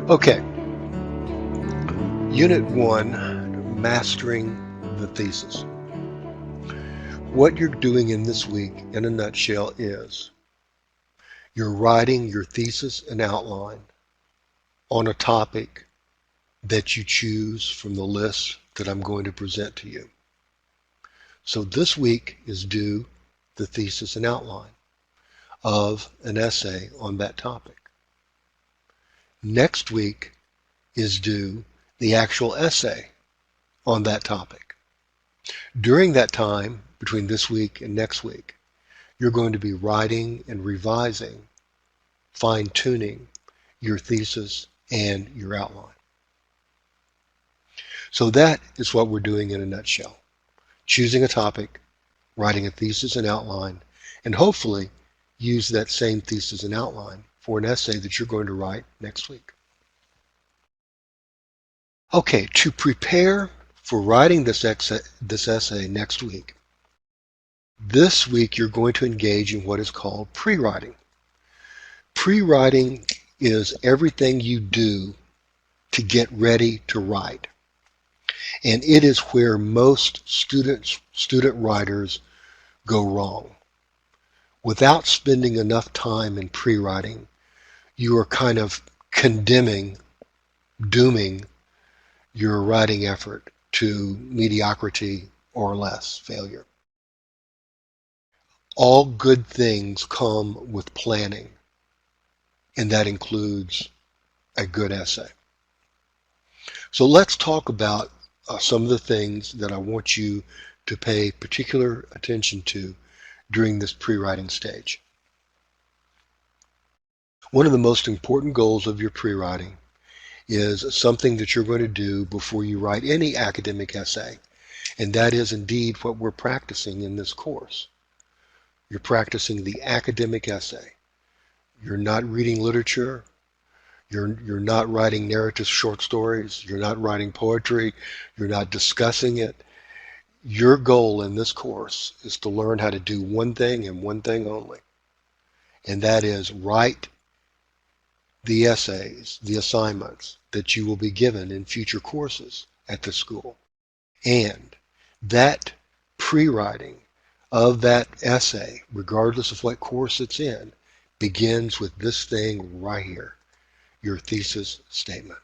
Okay, Unit 1, Mastering the Thesis. What you're doing in this week, in a nutshell, is you're writing your thesis and outline on a topic that you choose from the list that I'm going to present to you. So this week is due the thesis and outline of an essay on that topic. Next week is due the actual essay on that topic. During that time, between this week and next week, you're going to be writing and revising, fine-tuning your thesis and your outline. So that is what we're doing in a nutshell. Choosing a topic, writing a thesis and outline, and hopefully use that same thesis and outline for an essay that you're going to write next week. Okay, to prepare for writing this essay next week, this week you're going to engage in what is called pre-writing. Pre-writing is everything you do to get ready to write. And it is where most student writers go wrong. Without spending enough time in pre-writing, you are kind of dooming your writing effort to mediocrity or less failure. All good things come with planning, and that includes a good essay. So let's talk about some of the things that I want you to pay particular attention to during this pre-writing stage. One of the most important goals of your pre-writing is something that you're going to do before you write any academic essay, and that is indeed what we're practicing in this course. You're practicing the academic essay. You're not reading literature. You're not writing narrative short stories. You're not writing poetry. You're not discussing it. Your goal in this course is to learn how to do one thing and one thing only, and that is write the essays, the assignments that you will be given in future courses at the school. And that pre-writing of that essay, regardless of what course it's in, begins with this thing right here, your thesis statement.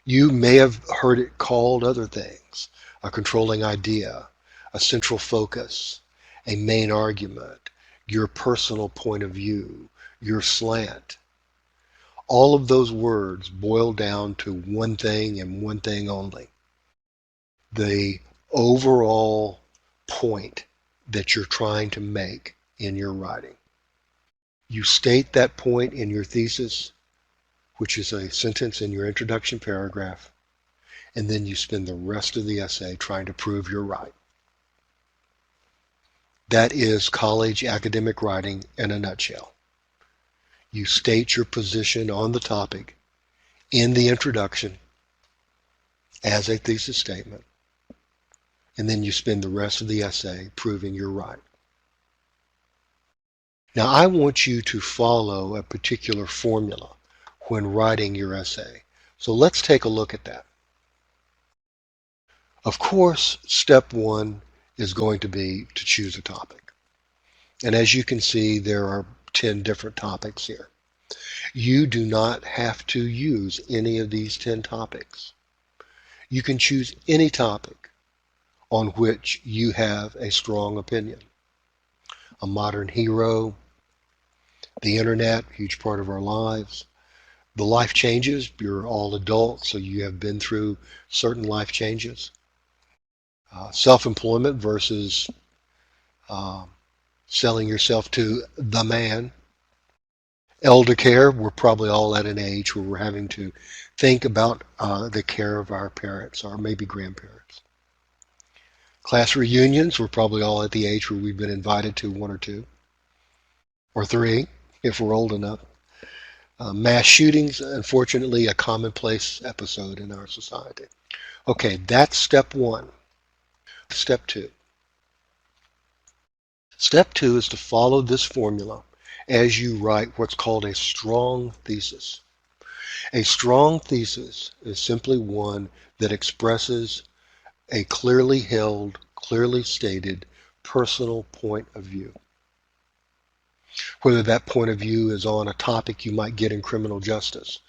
You may have heard it called other things: a controlling idea, a central focus, a main argument, your personal point of view, your slant. All of those words boil down to one thing and one thing only: the overall point that you're trying to make in your writing. You state that point in your thesis, which is a sentence in your introduction paragraph, and then you spend the rest of the essay trying to prove you're right. That is college academic writing in a nutshell. You state your position on the topic in the introduction as a thesis statement, and then you spend the rest of the essay proving you're right. Now, I want you to follow a particular formula when writing your essay. So let's take a look at that. Of course, step one is going to be to choose a topic. And as you can see, there are 10 different topics here. You do not have to use any of these 10 topics. You can choose any topic on which you have a strong opinion. A modern hero, the internet, huge part of our lives, the life changes. You're all adults, so you have been through certain life changes. Self-employment versus selling yourself to the man. Elder care, we're probably all at an age where we're having to think about the care of our parents or maybe grandparents. Class reunions, we're probably all at the age where we've been invited to one or two, or three, if we're old enough. Mass shootings, unfortunately, a commonplace episode in our society. Okay, that's step one. Step two. Step two is to follow this formula as you write what's called a strong thesis. A strong thesis is simply one that expresses a clearly held, clearly stated personal point of view. Whether that point of view is on a topic you might get in criminal justice,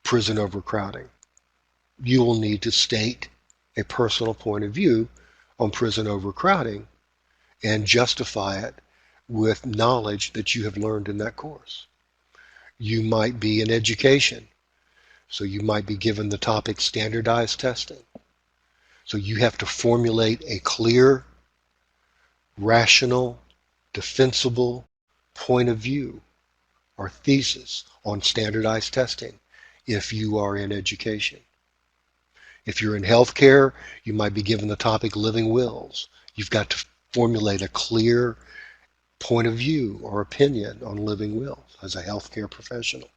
prison overcrowding, you will need to state a personal point of view on prison overcrowding and justify it with knowledge that you have learned in that course. You might be in education, so you might be given the topic standardized testing. So you have to formulate a clear, rational, defensible point of view or thesis on standardized testing if you are in education. If you're in healthcare, you might be given the topic living wills. You've got to formulate a clear point of view or opinion on living wills as a healthcare professional.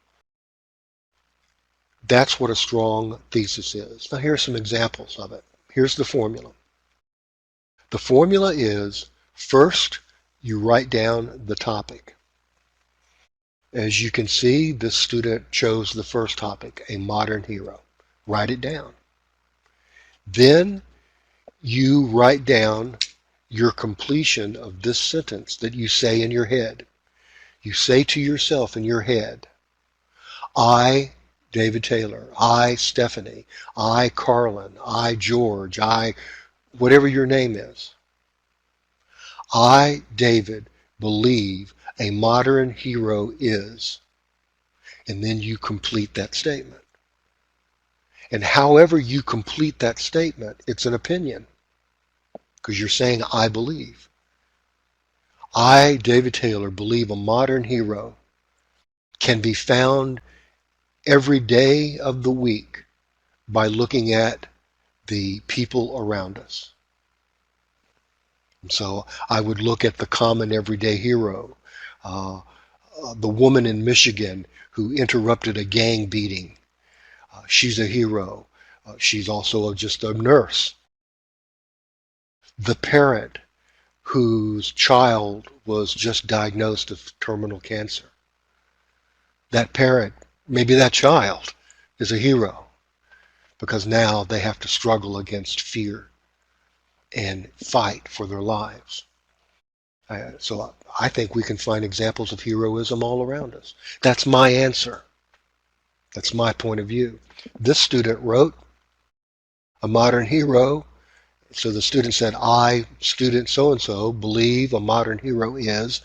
That's what a strong thesis is. Now here are some examples of it. Here's the formula. The formula is, first, you write down the topic. As you can see, this student chose the first topic, a modern hero. Write it down. Then you write down your completion of this sentence that you say in your head. You say to yourself in your head, I, David Taylor, I, Stephanie, I, Carlin, I, George, I, whatever your name is. I, David, believe a modern hero is. And then you complete that statement. And however you complete that statement, it's an opinion. Because you're saying, I believe. I, David Taylor, believe a modern hero can be found every day of the week by looking at the people around us. And so I would look at the common everyday hero, the woman in Michigan who interrupted a gang beating. She's a hero. She's also just a nurse. The parent whose child was just diagnosed with terminal cancer. That parent, maybe that child, is a hero because now they have to struggle against fear and fight for their lives. So I think we can find examples of heroism all around us. That's my answer. That's my point of view. This student wrote a modern hero. So the student said, I, student so-and-so, believe a modern hero is,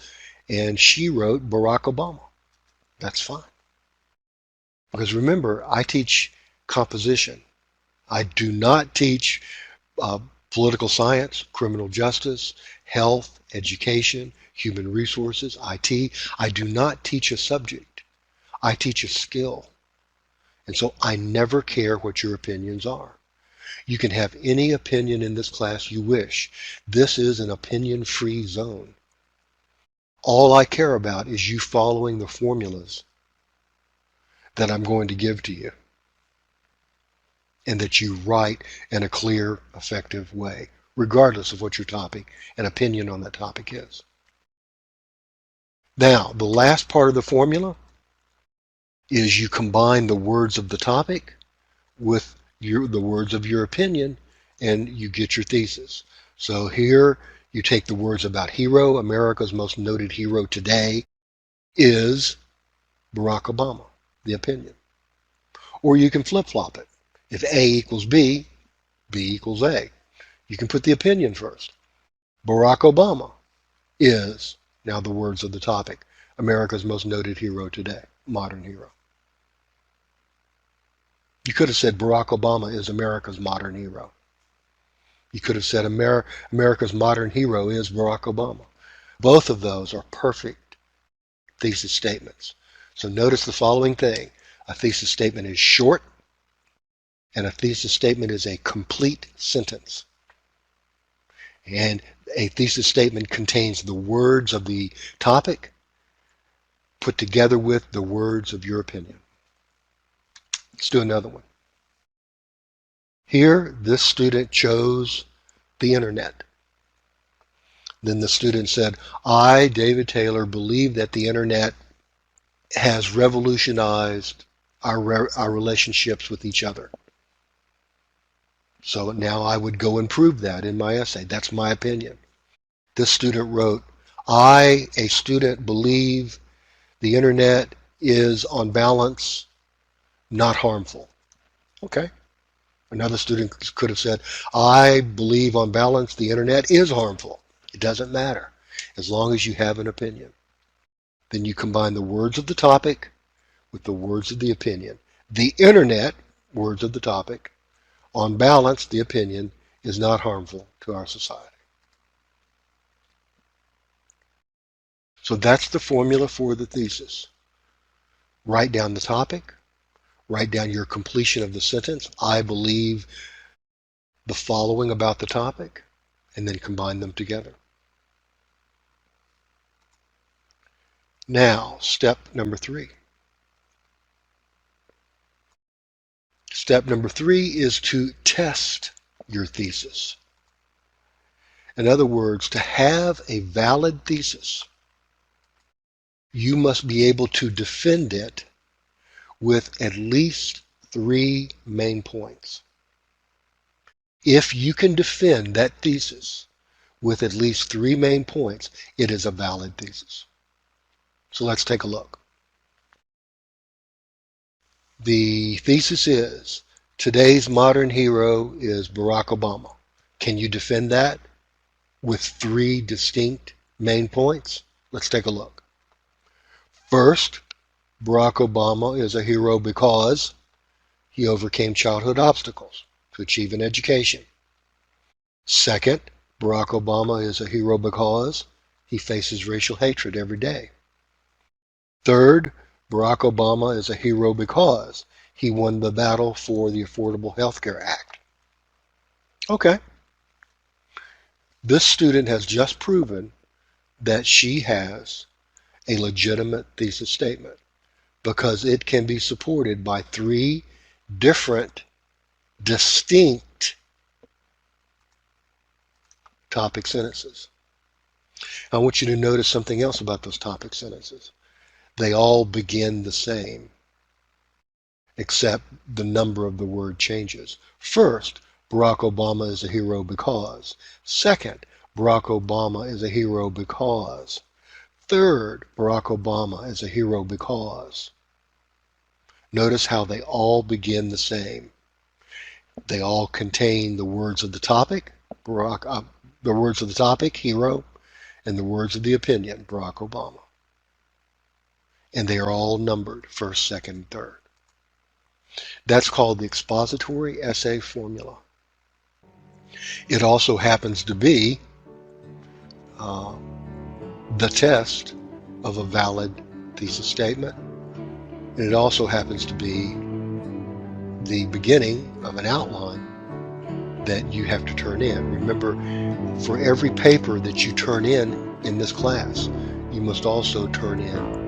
and she wrote Barack Obama. That's fine. Because remember, I teach composition. I do not teach political science, criminal justice, health, education, human resources, IT. I do not teach a subject. I teach a skill. And so I never care what your opinions are. You can have any opinion in this class you wish. This is an opinion-free zone. All I care about is you following the formulas that I'm going to give to you, and that you write in a clear, effective way, regardless of what your topic and opinion on that topic is. Now, the last part of the formula is you combine the words of the topic with the words of your opinion, and you get your thesis. So here you take the words about hero. America's most noted hero today is Barack Obama, the opinion. Or you can flip-flop it. If A equals B, B equals A. You can put the opinion first. Barack Obama is, now the words of the topic, America's most noted hero today, modern hero. You could have said Barack Obama is America's modern hero. You could have said America's modern hero is Barack Obama. Both of those are perfect thesis statements. So notice the following thing. A thesis statement is short, and a thesis statement is a complete sentence. And a thesis statement contains the words of the topic put together with the words of your opinion. Let's do another one. Here, this student chose the internet. Then the student said, I, David Taylor, believe that the internet has revolutionized our relationships with each other. So now I would go and prove that in my essay. That's my opinion. This student wrote, I, a student, believe the internet is on balance not harmful. Okay. Another student could have said, I believe on balance the internet is harmful. It doesn't matter as long as you have an opinion. Then you combine the words of the topic with the words of the opinion. The internet, words of the topic, on balance, the opinion, is not harmful to our society. So that's the formula for the thesis. Write down the topic, write down your completion of the sentence, I believe the following about the topic, and then combine them together. Now, step number 3. Step number 3 is to test your thesis. In other words, to have a valid thesis, you must be able to defend it with at least 3 main points. If you can defend that thesis with at least 3 main points, it is a valid thesis. So let's take a look. The thesis is, today's modern hero is Barack Obama. Can you defend that with 3 distinct main points? Let's take a look. First, Barack Obama is a hero because he overcame childhood obstacles to achieve an education. Second, Barack Obama is a hero because he faces racial hatred every day. Third, Barack Obama is a hero because he won the battle for the Affordable Health Care Act. Okay. This student has just proven that she has a legitimate thesis statement because it can be supported by 3 different, distinct topic sentences. I want you to notice something else about those topic sentences. They all begin the same, except the number of the word changes. First, Barack Obama is a hero because. Second, Barack Obama is a hero because. Third, Barack Obama is a hero because. Notice how they all begin the same. They all contain the words of the topic, the words of the topic, hero, and the words of the opinion, Barack Obama. And they are all numbered, first, second, third. That's called the expository essay formula. It also happens to be the test of a valid thesis statement. And it also happens to be the beginning of an outline that you have to turn in. Remember, for every paper that you turn in this class, you must also turn in